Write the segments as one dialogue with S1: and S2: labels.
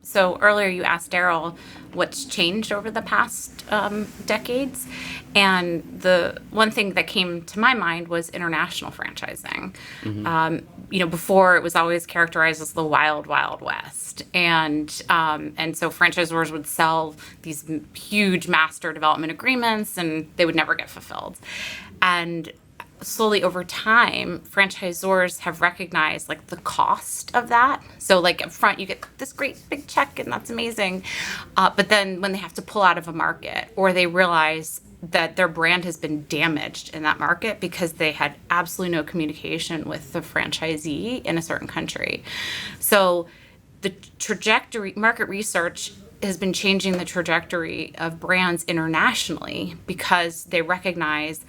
S1: So earlier you asked Daryl what's changed over the past decades. And the one thing that came to my mind was international franchising. Before it was always characterized as the wild, wild west. And so franchisors would sell these huge master development agreements and they would never get fulfilled. And slowly over time, franchisors have recognized like the cost of that. So like up front, you get this great big check and that's amazing. But then when they have to pull out of a market or they realize that their brand has been damaged in that market because they had absolutely no communication with the franchisee in a certain country. So the trajectory, market research has been changing the trajectory of brands internationally because they recognize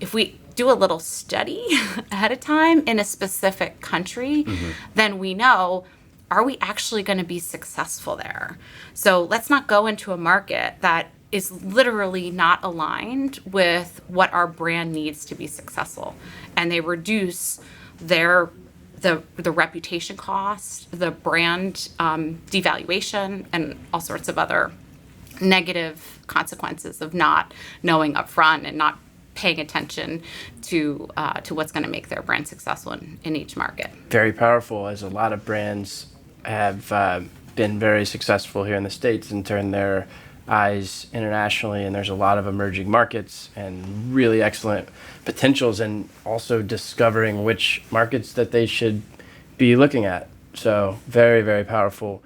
S1: if we do a little study ahead of time in a specific country, then we know, are we actually going to be successful there? So let's not go into a market that is literally not aligned with what our brand needs to be successful. And they reduce the reputation cost, the brand devaluation, and all sorts of other negative consequences of not knowing upfront and not paying attention to what's going to make their brand successful in each market.
S2: Very powerful, as a lot of brands have been very successful here in the States and turned their eyes internationally, and there's a lot of emerging markets and really excellent potentials, and also discovering which markets that they should be looking at. So very, very powerful.